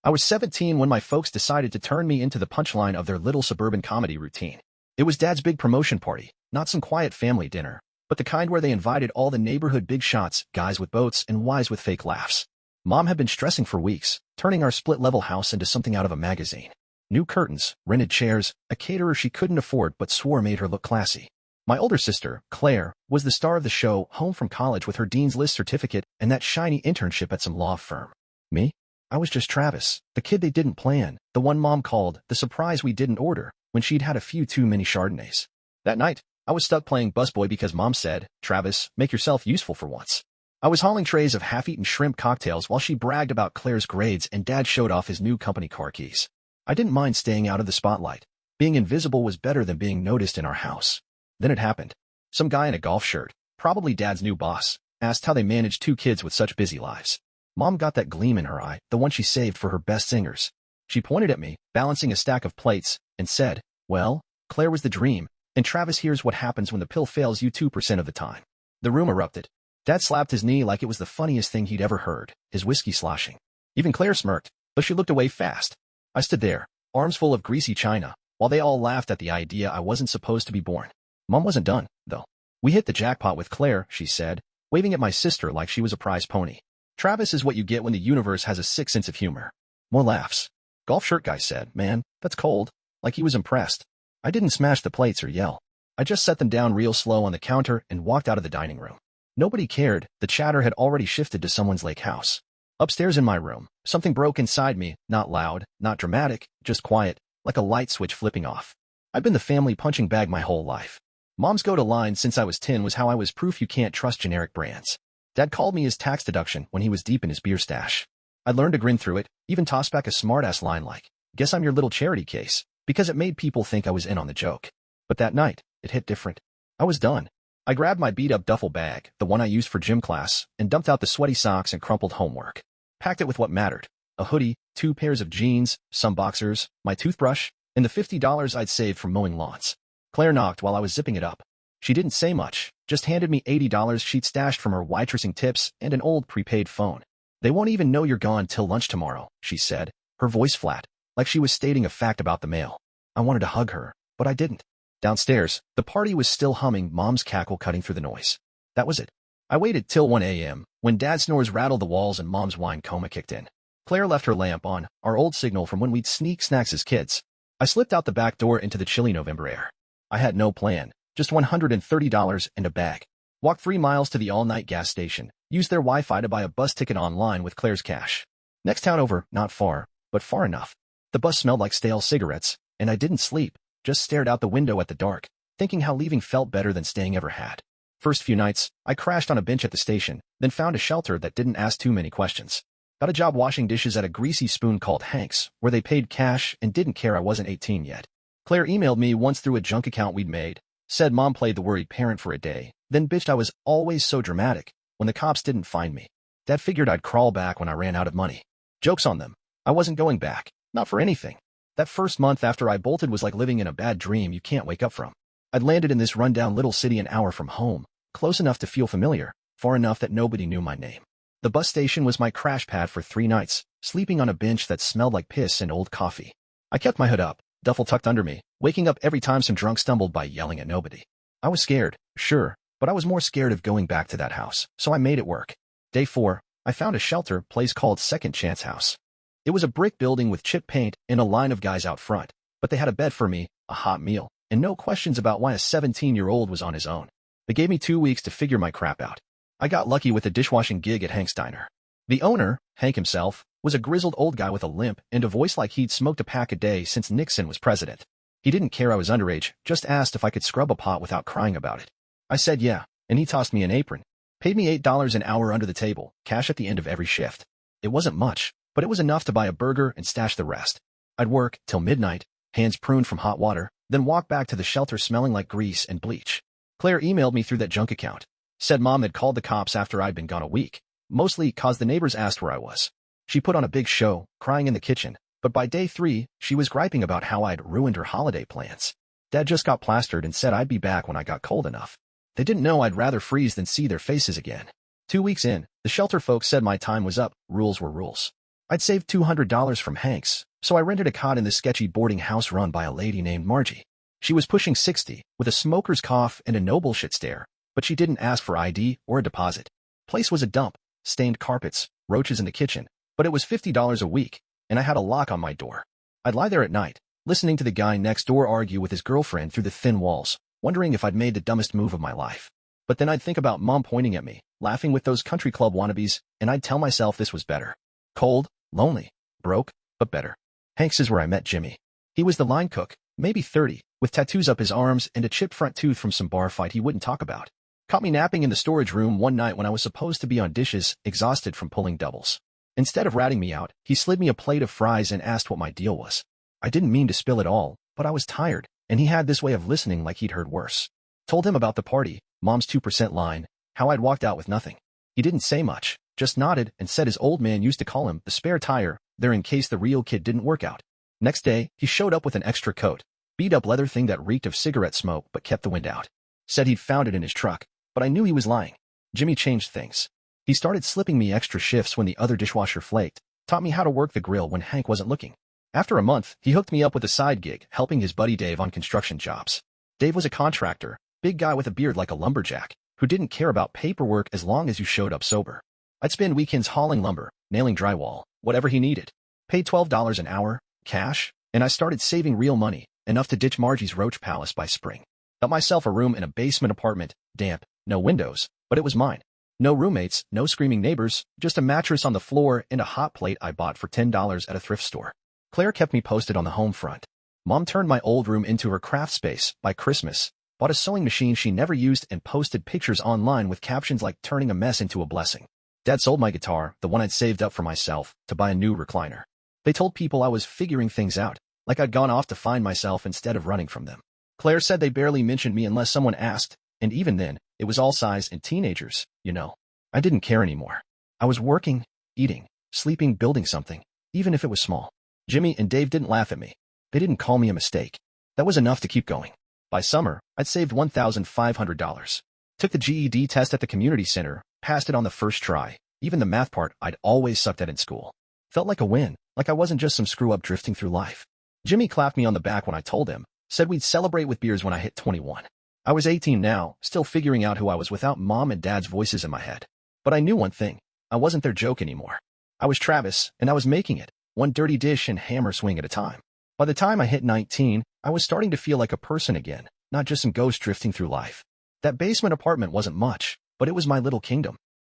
I was 17 when my folks decided to turn me into the punchline of their little suburban comedy routine. It was Dad's big promotion party, not some quiet family dinner, but the kind where they invited all the neighborhood big shots, guys with boats and wives with fake laughs. Mom had been stressing for weeks, turning our split-level house into something out of a magazine. New curtains, rented chairs, a caterer she couldn't afford but swore made her look classy. My older sister, Claire, was the star of the show, home from college with her Dean's List certificate and that shiny internship at some law firm. Me? I was just Travis, the kid they didn't plan, the one Mom called the surprise we didn't order when she'd had a few too many Chardonnays. That night, I was stuck playing busboy because Mom said, "Travis, make yourself useful for once." I was hauling trays of half-eaten shrimp cocktails while she bragged about Claire's grades and Dad showed off his new company car keys. I didn't mind staying out of the spotlight. Being invisible was better than being noticed in our house. Then it happened. Some guy in a golf shirt, probably Dad's new boss, asked how they managed two kids with such busy lives. Mom got that gleam in her eye, the one she saved for her best singers. She pointed at me, balancing a stack of plates, and said, "Well, Claire was the dream, and Travis, here's what happens when the pill fails you 2% of the time." The room erupted. Dad slapped his knee like it was the funniest thing he'd ever heard, his whiskey sloshing. Even Claire smirked, but she looked away fast. I stood there, arms full of greasy china, while they all laughed at the idea I wasn't supposed to be born. Mom wasn't done, though. "We hit the jackpot with Claire," she said, waving at my sister like she was a prize pony. "Travis is what you get when the universe has a sick sense of humor." More laughs. Golf shirt guy said, "Man, that's cold," like he was impressed. I didn't smash the plates or yell. I just set them down real slow on the counter and walked out of the dining room. Nobody cared. The chatter had already shifted to someone's lake house. Upstairs in my room, something broke inside me, not loud, not dramatic, just quiet, like a light switch flipping off. I've been the family punching bag my whole life. Mom's go-to line since I was 10 was how I was proof you can't trust generic brands. Dad called me his tax deduction when he was deep in his beer stash. I learned to grin through it, even toss back a smart-ass line like, "Guess I'm your little charity case," because it made people think I was in on the joke. But that night, it hit different. I was done. I grabbed my beat-up duffel bag, the one I used for gym class, and dumped out the sweaty socks and crumpled homework. Packed it with what mattered: a hoodie, 2 pairs of jeans, some boxers, my toothbrush, and the $50 I'd saved from mowing lawns. Claire knocked while I was zipping it up. She didn't say much, just handed me $80 she'd stashed from her waitressing tips and an old prepaid phone. "They won't even know you're gone till lunch tomorrow," she said, her voice flat, like she was stating a fact about the mail. I wanted to hug her, but I didn't. Downstairs, the party was still humming, Mom's cackle cutting through the noise. That was it. I waited till 1 a.m., when Dad's snores rattled the walls and Mom's wine coma kicked in. Claire left her lamp on, our old signal from when we'd sneak snacks as kids. I slipped out the back door into the chilly November air. I had no plan, just $130 and a bag. Walked 3 miles to the all-night gas station, used their Wi-Fi to buy a bus ticket online with Claire's cash. Next town over, not far, but far enough. The bus smelled like stale cigarettes, and I didn't sleep, just stared out the window at the dark, thinking how leaving felt better than staying ever had. First few nights, I crashed on a bench at the station, then found a shelter that didn't ask too many questions. Got a job washing dishes at a greasy spoon called Hank's, where they paid cash and didn't care I wasn't 18 yet. Claire emailed me once through a junk account we'd made, said Mom played the worried parent for a day, then bitched I was always so dramatic when the cops didn't find me. Dad figured I'd crawl back when I ran out of money. Joke's on them. I wasn't going back, not for anything. That first month after I bolted was like living in a bad dream you can't wake up from. I'd landed in this rundown little city an hour from home, close enough to feel familiar, far enough that nobody knew my name. The bus station was my crash pad for 3 nights, sleeping on a bench that smelled like piss and old coffee. I kept my hood up, duffel tucked under me, waking up every time some drunk stumbled by yelling at nobody. I was scared, sure, but I was more scared of going back to that house, so I made it work. Day 4, I found a shelter place called Second Chance House. It was a brick building with chip paint and a line of guys out front, but they had a bed for me, a hot meal, and no questions about why a 17-year-old was on his own. They gave me 2 weeks to figure my crap out. I got lucky with a dishwashing gig at Hank's Diner. The owner, Hank himself, was a grizzled old guy with a limp and a voice like he'd smoked a pack a day since Nixon was president. He didn't care I was underage, just asked if I could scrub a pot without crying about it. I said yeah, and he tossed me an apron. Paid me $8 an hour under the table, cash at the end of every shift. It wasn't much, but it was enough to buy a burger and stash the rest. I'd work till midnight, hands pruned from hot water, then walk back to the shelter smelling like grease and bleach. Claire emailed me through that junk account. Said Mom had called the cops after I'd been gone a week, mostly 'cause the neighbors asked where I was. She put on a big show, crying in the kitchen, but by day 3, she was griping about how I'd ruined her holiday plans. Dad just got plastered and said I'd be back when I got cold enough. They didn't know I'd rather freeze than see their faces again. 2 weeks in, the shelter folks said my time was up, rules were rules. I'd saved $200 from Hank's, so I rented a cot in this sketchy boarding house run by a lady named Margie. She was pushing 60, with a smoker's cough and a no bullshit stare, but she didn't ask for ID or a deposit. Place was a dump, stained carpets, roaches in the kitchen, but it was $50 a week, and I had a lock on my door. I'd lie there at night, listening to the guy next door argue with his girlfriend through the thin walls, wondering if I'd made the dumbest move of my life. But then I'd think about Mom pointing at me, laughing with those country club wannabes, and I'd tell myself this was better. Cold, lonely, broke, but better. Hank's is where I met Jimmy. He was the line cook, maybe 30, with tattoos up his arms and a chipped front tooth from some bar fight he wouldn't talk about. Caught me napping in the storage room one night when I was supposed to be on dishes, exhausted from pulling doubles. Instead of ratting me out, he slid me a plate of fries and asked what my deal was. I didn't mean to spill it all, but I was tired, and he had this way of listening like he'd heard worse. Told him about the party, Mom's 2% line, how I'd walked out with nothing. He didn't say much, just nodded and said his old man used to call him the spare tire, there in case the real kid didn't work out. Next day, he showed up with an extra coat, beat-up leather thing that reeked of cigarette smoke but kept the wind out. Said he'd found it in his truck, but I knew he was lying. Jimmy changed things. He started slipping me extra shifts when the other dishwasher flaked, taught me how to work the grill when Hank wasn't looking. After a month, he hooked me up with a side gig, helping his buddy Dave on construction jobs. Dave was a contractor, big guy with a beard like a lumberjack, who didn't care about paperwork as long as you showed up sober. I'd spend weekends hauling lumber, nailing drywall, whatever he needed. Paid $12 an hour, cash, and I started saving real money, enough to ditch Margie's roach palace by spring. Got myself a room in a basement apartment, damp, no windows, but it was mine. No roommates, no screaming neighbors, just a mattress on the floor and a hot plate I bought for $10 at a thrift store. Claire kept me posted on the home front. Mom turned my old room into her craft space by Christmas, bought a sewing machine she never used and posted pictures online with captions like turning a mess into a blessing. Dad sold my guitar, the one I'd saved up for myself, to buy a new recliner. They told people I was figuring things out, like I'd gone off to find myself instead of running from them. Claire said they barely mentioned me unless someone asked, and even then, it was all size and teenagers, you know. I didn't care anymore. I was working, eating, sleeping, building something, even if it was small. Jimmy and Dave didn't laugh at me. They didn't call me a mistake. That was enough to keep going. By summer, I'd saved $1,500. Took the GED test at the community center, passed it on the first try, even the math part I'd always sucked at in school. Felt like a win, like I wasn't just some screw-up drifting through life. Jimmy clapped me on the back when I told him, said we'd celebrate with beers when I hit 21. I was 18 now, still figuring out who I was without Mom and Dad's voices in my head. But I knew one thing. I wasn't their joke anymore. I was Travis, and I was making it, one dirty dish and hammer swing at a time. By the time I hit 19, I was starting to feel like a person again, not just some ghost drifting through life. That basement apartment wasn't much, but it was my little kingdom.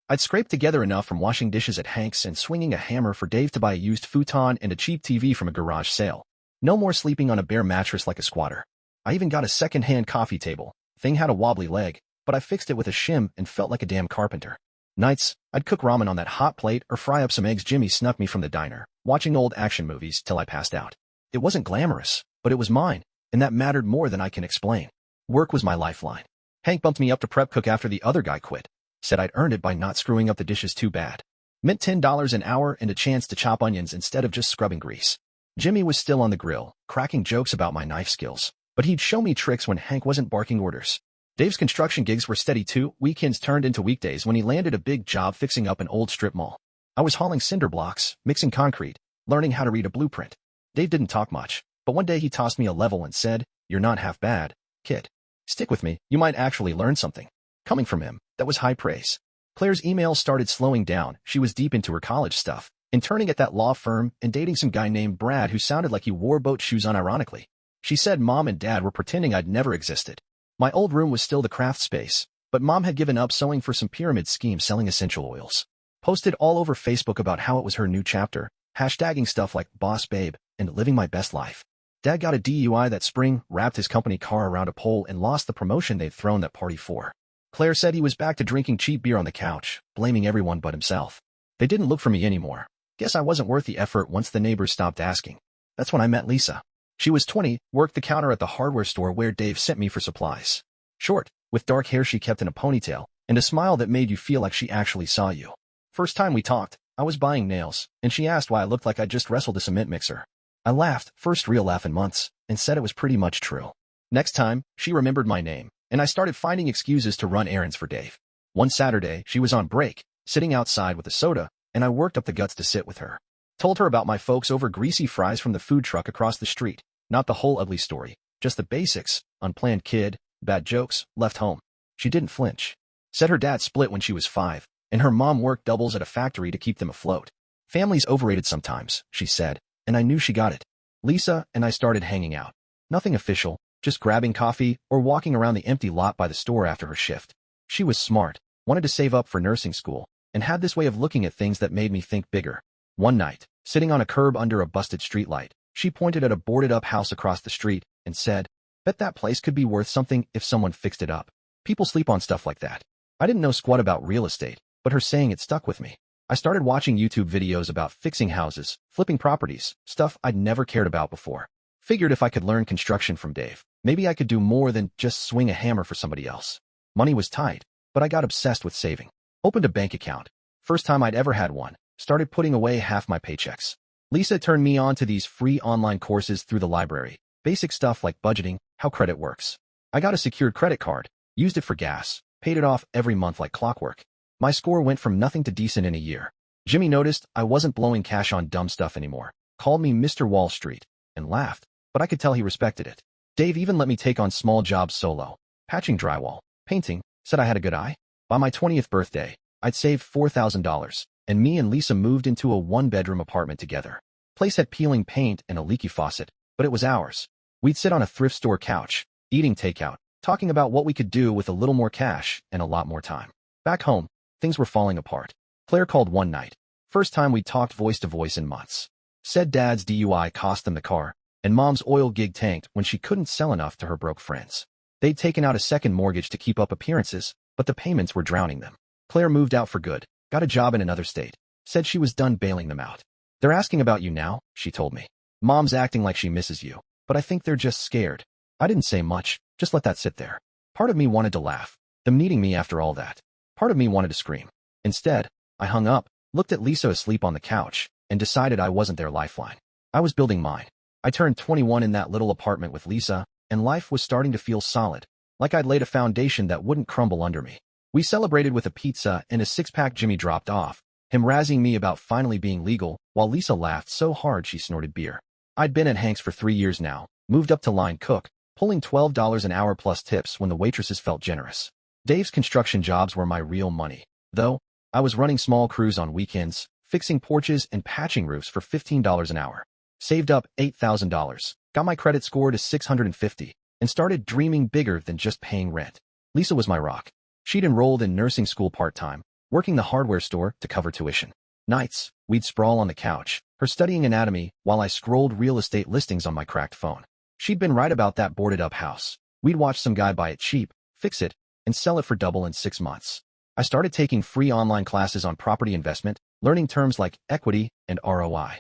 I'd scraped together enough from washing dishes at Hank's and swinging a hammer for Dave to buy a used futon and a cheap TV from a garage sale. No more sleeping on a bare mattress like a squatter. I even got a second-hand coffee table. Thing had a wobbly leg, but I fixed it with a shim and felt like a damn carpenter. Nights, I'd cook ramen on that hot plate or fry up some eggs Jimmy snuck me from the diner, watching old action movies till I passed out. It wasn't glamorous, but it was mine, and that mattered more than I can explain. Work was my lifeline. Hank bumped me up to prep cook after the other guy quit. Said I'd earned it by not screwing up the dishes too bad. Meant $10 an hour and a chance to chop onions instead of just scrubbing grease. Jimmy was still on the grill, cracking jokes about my knife skills, but he'd show me tricks when Hank wasn't barking orders. Dave's construction gigs were steady too. Weekends turned into weekdays when he landed a big job fixing up an old strip mall. I was hauling cinder blocks, mixing concrete, learning how to read a blueprint. Dave didn't talk much, but one day he tossed me a level and said, "You're not half bad, kid. Stick with me, you might actually learn something." Coming from him, that was high praise. Claire's emails started slowing down. She was deep into her college stuff, interning at that law firm and dating some guy named Brad who sounded like he wore boat shoes unironically. She said Mom and Dad were pretending I'd never existed. My old room was still the craft space, but Mom had given up sewing for some pyramid scheme selling essential oils. Posted all over Facebook about how it was her new chapter, hashtagging stuff like boss babe and living my best life. Dad got a DUI that spring, wrapped his company car around a pole and lost the promotion they'd thrown that party for. Claire said he was back to drinking cheap beer on the couch, blaming everyone but himself. They didn't look for me anymore. Guess I wasn't worth the effort once the neighbors stopped asking. That's when I met Lisa. She was 20, worked the counter at the hardware store where Dave sent me for supplies. Short, with dark hair she kept in a ponytail, and a smile that made you feel like she actually saw you. First time we talked, I was buying nails, and she asked why I looked like I just wrestled a cement mixer. I laughed, first real laugh in months, and said it was pretty much true. Next time, she remembered my name, and I started finding excuses to run errands for Dave. One Saturday, she was on break, sitting outside with a soda, and I worked up the guts to sit with her. Told her about my folks over greasy fries from the food truck across the street. Not the whole ugly story, just the basics. Unplanned kid, bad jokes, left home. She didn't flinch. Said her dad split when she was 5, and her mom worked doubles at a factory to keep them afloat. Family's overrated sometimes, she said, and I knew she got it. Lisa and I started hanging out. Nothing official, just grabbing coffee or walking around the empty lot by the store after her shift. She was smart, wanted to save up for nursing school, and had this way of looking at things that made me think bigger. One night, sitting on a curb under a busted streetlight, she pointed at a boarded-up house across the street and said, "Bet that place could be worth something if someone fixed it up. People sleep on stuff like that." I didn't know squat about real estate, but her saying it stuck with me. I started watching YouTube videos about fixing houses, flipping properties, stuff I'd never cared about before. Figured if I could learn construction from Dave, maybe I could do more than just swing a hammer for somebody else. Money was tight, but I got obsessed with saving. Opened a bank account. First time I'd ever had one. Started putting away half my paychecks. Lisa turned me on to these free online courses through the library. Basic stuff like budgeting, how credit works. I got a secured credit card, used it for gas, paid it off every month like clockwork. My score went from nothing to decent in a year. Jimmy noticed I wasn't blowing cash on dumb stuff anymore, called me Mr. Wall Street, and laughed, but I could tell he respected it. Dave even let me take on small jobs solo. Patching drywall, painting, said I had a good eye. By my 20th birthday, I'd saved $4,000, and me and Lisa moved into a one-bedroom apartment together. Place had peeling paint and a leaky faucet, but it was ours. We'd sit on a thrift store couch, eating takeout, talking about what we could do with a little more cash and a lot more time. Back home, things were falling apart. Claire called one night. First time we talked voice-to-voice in months. Said dad's DUI cost them the car, and mom's oil gig tanked when she couldn't sell enough to her broke friends. They'd taken out a second mortgage to keep up appearances, but the payments were drowning them. Claire moved out for good, got a job in another state, said she was done bailing them out. "They're asking about you now," she told me. "Mom's acting like she misses you, but I think they're just scared." I didn't say much, just let that sit there. Part of me wanted to laugh, them needing me after all that. Part of me wanted to scream. Instead, I hung up, looked at Lisa asleep on the couch, and decided I wasn't their lifeline. I was building mine. I turned 21 in that little apartment with Lisa, and life was starting to feel solid, like I'd laid a foundation that wouldn't crumble under me. We celebrated with a pizza and a six-pack Jimmy dropped off, him razzing me about finally being legal, while Lisa laughed so hard she snorted beer. I'd been at Hank's for 3 years now, moved up to line cook, pulling $12 an hour plus tips when the waitresses felt generous. Dave's construction jobs were my real money, though. I was running small crews on weekends, fixing porches and patching roofs for $15 an hour. Saved up $8,000, got my credit score to 650, and started dreaming bigger than just paying rent. Lisa was my rock. She'd enrolled in nursing school part-time, working the hardware store to cover tuition. Nights, we'd sprawl on the couch, her studying anatomy while I scrolled real estate listings on my cracked phone. She'd been right about that boarded-up house. We'd watch some guy buy it cheap, fix it, and sell it for double in 6 months. I started taking free online classes on property investment, learning terms like equity and ROI.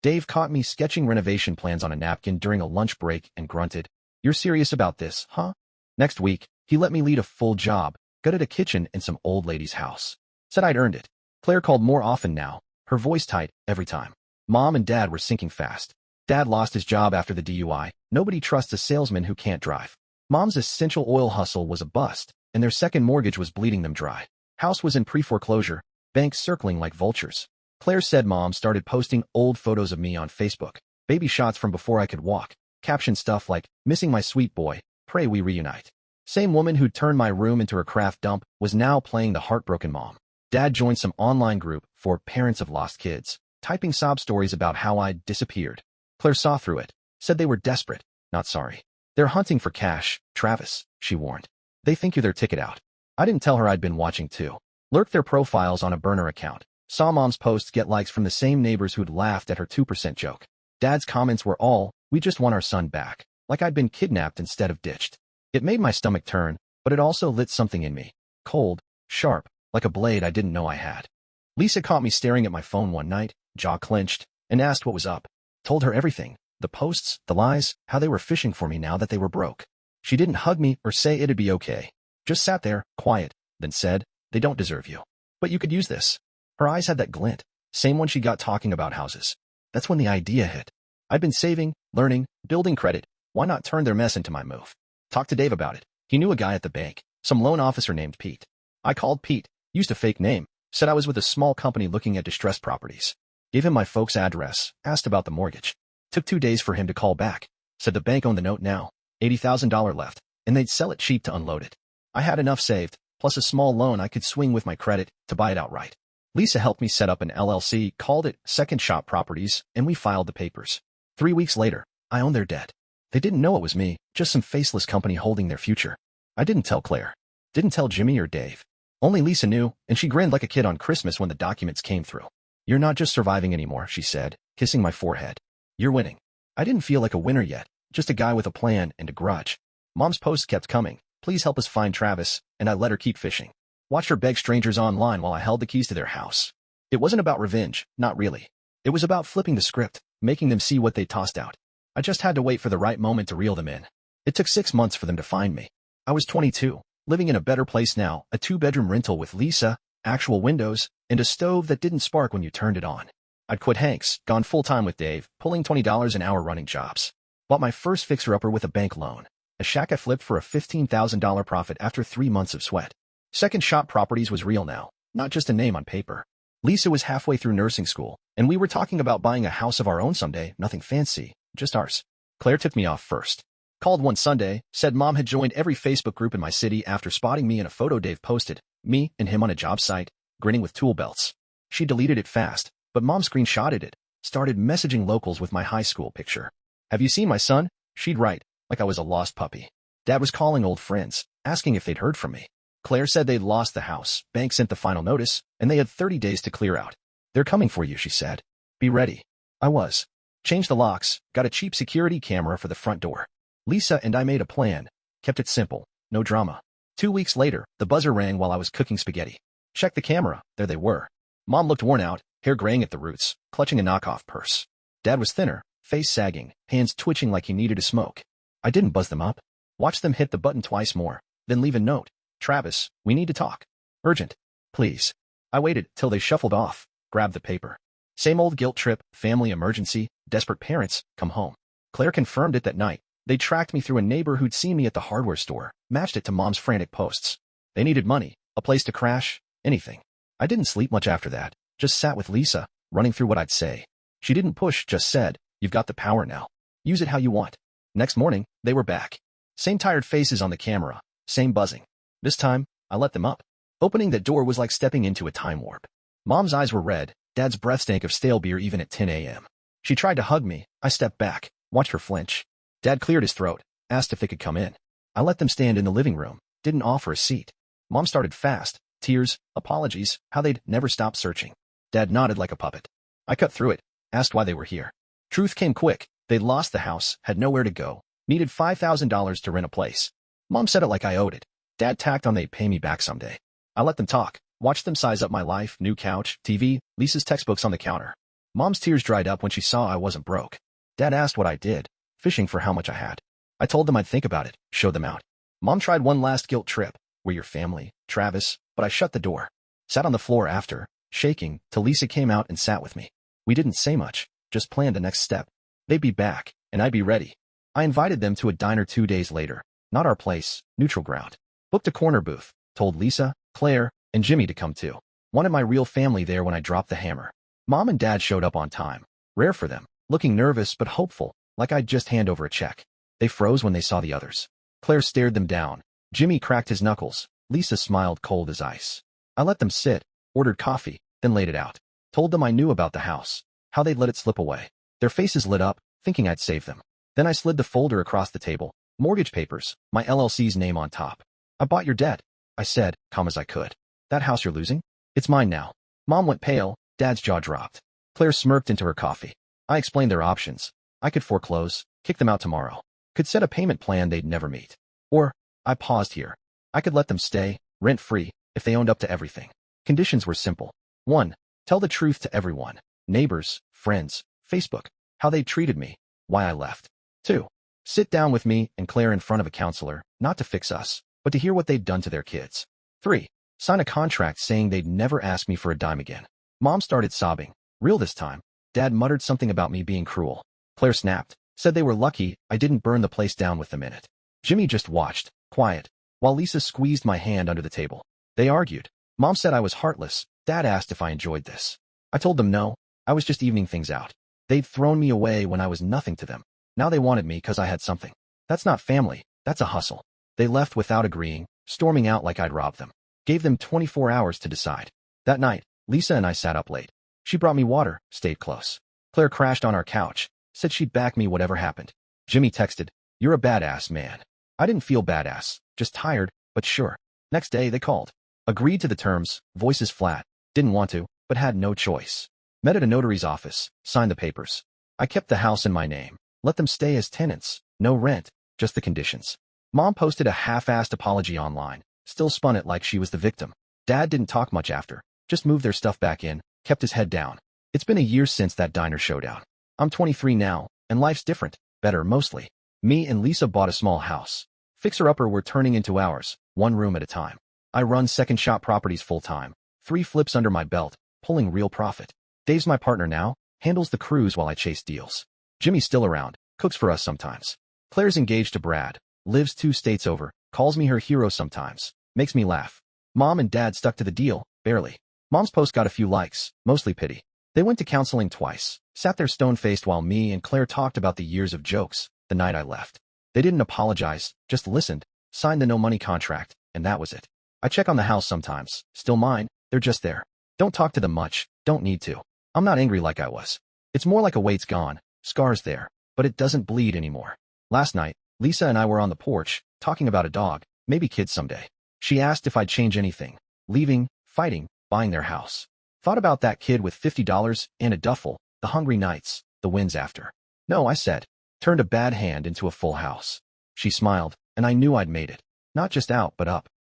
Dave caught me sketching renovation plans on a napkin during a lunch break and grunted, "You're serious about this, huh?" Next week, he let me lead a full job, gutted a kitchen in some old lady's house. Said I'd earned it. Claire called more often now, her voice tight every time. Mom and Dad were sinking fast. Dad lost his job after the DUI. Nobody trusts a salesman who can't drive. Mom's essential oil hustle was a bust, and their second mortgage was bleeding them dry. House was in pre-foreclosure, banks circling like vultures. Claire said Mom started posting old photos of me on Facebook, baby shots from before I could walk, caption stuff like, "Missing my sweet boy, pray we reunite." Same woman who'd turned my room into a craft dump was now playing the heartbroken mom. Dad joined some online group for parents of lost kids, typing sob stories about how I'd disappeared. Claire saw through it, said they were desperate, not sorry. "They're hunting for cash, Travis," she warned. "They think you're their ticket out." I didn't tell her I'd been watching too. Lurked their profiles on a burner account. Saw Mom's posts get likes from the same neighbors who'd laughed at her 2% joke. Dad's comments were all, "We just want our son back," like I'd been kidnapped instead of ditched. It made my stomach turn, but it also lit something in me. Cold, sharp, like a blade I didn't know I had. Lisa caught me staring at my phone one night, jaw clenched, and asked what was up. Told her everything. The posts, the lies, how they were fishing for me now that they were broke. She didn't hug me or say it'd be okay. Just sat there, quiet, then said, "They don't deserve you. But you could use this." Her eyes had that glint, same one she got talking about houses. That's when the idea hit. I'd been saving, learning, building credit. Why not turn their mess into my move? Talked to Dave about it. He knew a guy at the bank, some loan officer named Pete. I called Pete, used a fake name, said I was with a small company looking at distressed properties. Gave him my folks' address, asked about the mortgage. Took 2 days for him to call back. Said the bank owned the note now, $80,000 left, and they'd sell it cheap to unload it. I had enough saved, plus a small loan I could swing with my credit to buy it outright. Lisa helped me set up an LLC, called it Second Shop Properties, and we filed the papers. 3 weeks later, I owned their debt. They didn't know it was me, just some faceless company holding their future. I didn't tell Claire. Didn't tell Jimmy or Dave. Only Lisa knew, and she grinned like a kid on Christmas when the documents came through. You're not just surviving anymore, she said, kissing my forehead. You're winning. I didn't feel like a winner yet, just a guy with a plan and a grudge. Mom's posts kept coming. Please help us find Travis, and I let her keep fishing. Watched her beg strangers online while I held the keys to their house. It wasn't about revenge, not really. It was about flipping the script, making them see what they tossed out. I just had to wait for the right moment to reel them in. It took 6 months for them to find me. I was 22, living in a better place now, a 2-bedroom rental with Lisa, actual windows, and a stove that didn't spark when you turned it on. I'd quit Hank's, gone full-time with Dave, pulling $20 an hour running jobs. Bought my first fixer-upper with a bank loan. A shack I flipped for a $15,000 profit after 3 months of sweat. Second Shop Properties was real now, not just a name on paper. Lisa was halfway through nursing school, and we were talking about buying a house of our own someday, nothing fancy, just ours. Claire tipped me off first. Called one Sunday, said Mom had joined every Facebook group in my city after spotting me in a photo Dave posted, me and him on a job site, grinning with tool belts. She deleted it fast, but Mom screenshotted it, started messaging locals with my high school picture. Have you seen my son? She'd write, like I was a lost puppy. Dad was calling old friends, asking if they'd heard from me. Claire said they'd lost the house, bank sent the final notice, and they had 30 days to clear out. They're coming for you, she said. Be ready. I was. Changed the locks, got a cheap security camera for the front door. Lisa and I made a plan, kept it simple, no drama. 2 weeks later, the buzzer rang while I was cooking spaghetti. Checked the camera, there they were. Mom looked worn out, hair graying at the roots, clutching a knockoff purse. Dad was thinner, face sagging, hands twitching like he needed a smoke. I didn't buzz them up. Watched them hit the button twice more, then leave a note. Travis, we need to talk. Urgent. Please. I waited till they shuffled off, grabbed the paper. Same old guilt trip, family emergency, desperate parents, come home. Claire confirmed it that night. They tracked me through a neighbor who'd seen me at the hardware store, matched it to Mom's frantic posts. They needed money, a place to crash, anything. I didn't sleep much after that, just sat with Lisa, running through what I'd say. She didn't push, just said, you've got the power now. Use it how you want. Next morning, they were back. Same tired faces on the camera, same buzzing. This time, I let them up. Opening the door was like stepping into a time warp. Mom's eyes were red, Dad's breath stank of stale beer even at 10 a.m. She tried to hug me. I stepped back, watched her flinch. Dad cleared his throat, asked if they could come in. I let them stand in the living room, didn't offer a seat. Mom started fast, tears, apologies, how they'd never stopped searching. Dad nodded like a puppet. I cut through it, asked why they were here. Truth came quick. They'd lost the house, had nowhere to go, needed $5,000 to rent a place. Mom said it like I owed it. Dad tacked on they'd pay me back someday. I let them talk, watched them size up my life, new couch, TV, Lisa's textbooks on the counter. Mom's tears dried up when she saw I wasn't broke. Dad asked what I did, fishing for how much I had. I told them I'd think about it, show them out. Mom tried one last guilt trip. We're your family, Travis, but I shut the door. Sat on the floor after, shaking, till Lisa came out and sat with me. We didn't say much, just planned the next step. They'd be back, and I'd be ready. I invited them to a diner 2 days later. Not our place, neutral ground. Booked a corner booth, told Lisa, Claire, and Jimmy to come too. Wanted my real family there when I dropped the hammer. Mom and Dad showed up on time. Rare for them, looking nervous but hopeful, like I'd just hand over a check. They froze when they saw the others. Claire stared them down. Jimmy cracked his knuckles. Lisa smiled cold as ice. I let them sit, ordered coffee, then laid it out. Told them I knew about the house, how they'd let it slip away. Their faces lit up, thinking I'd save them. Then I slid the folder across the table. Mortgage papers, my LLC's name on top. I bought your debt, I said, calm as I could. That house you're losing? It's mine now. Mom went pale, Dad's jaw dropped. Claire smirked into her coffee. I explained their options. I could foreclose, kick them out tomorrow. Could set a payment plan they'd never meet. Or, I paused here. I could let them stay, rent-free, if they owned up to everything. Conditions were simple. 1. Tell the truth to everyone. Neighbors, friends, Facebook. How they treated me. Why I left. 2. Sit down with me and Claire in front of a counselor, not to fix us, but to hear what they'd done to their kids. 3. Sign a contract saying they'd never ask me for a dime again. Mom started sobbing. Real this time. Dad muttered something about me being cruel. Claire snapped, said they were lucky I didn't burn the place down with them in it. Jimmy just watched, quiet, while Lisa squeezed my hand under the table. They argued. Mom said I was heartless. Dad asked if I enjoyed this. I told them no, I was just evening things out. They'd thrown me away when I was nothing to them. Now they wanted me because I had something. That's not family, that's a hustle. They left without agreeing, storming out like I'd robbed them. Gave them 24 hours to decide. That night, Lisa and I sat up late. She brought me water, stayed close. Claire crashed on our couch, said she'd back me whatever happened. Jimmy texted, "You're a badass, man." I didn't feel badass, just tired, but sure. Next day they called. Agreed to the terms, voices flat. Didn't want to, but had no choice. Met at a notary's office, signed the papers. I kept the house in my name. Let them stay as tenants. No rent, just the conditions. Mom posted a half-assed apology online, still spun it like she was the victim. Dad didn't talk much after, just moved their stuff back in, kept his head down. It's been a year since that diner showdown. I'm 23 now, and life's different, better mostly. Me and Lisa bought a small house. Fixer-upper we're turning into ours, one room at a time. I run second-shot properties full-time, 3 flips under my belt, pulling real profit. Dave's my partner now, handles the crews while I chase deals. Jimmy's still around, cooks for us sometimes. Claire's engaged to Brad, lives 2 states over, calls me her hero sometimes, makes me laugh. Mom and Dad stuck to the deal, barely. Mom's post got a few likes, mostly pity. They went to counseling twice, sat there stone-faced while me and Claire talked about the years of jokes, the night I left. They didn't apologize, just listened, signed the no-money contract, and that was it. I check on the house sometimes, still mine, they're just there. Don't talk to them much, don't need to. I'm not angry like I was. It's more like a weight's gone, scars there, but it doesn't bleed anymore. Last night, Lisa and I were on the porch, talking about a dog, maybe kids someday. She asked if I'd change anything. Leaving, fighting, buying their house. Thought about that kid with $50 and a duffel, the hungry nights, the wins after. No, I said. Turned a bad hand into a full house. She smiled, and I knew I'd made it. Not just out, but up.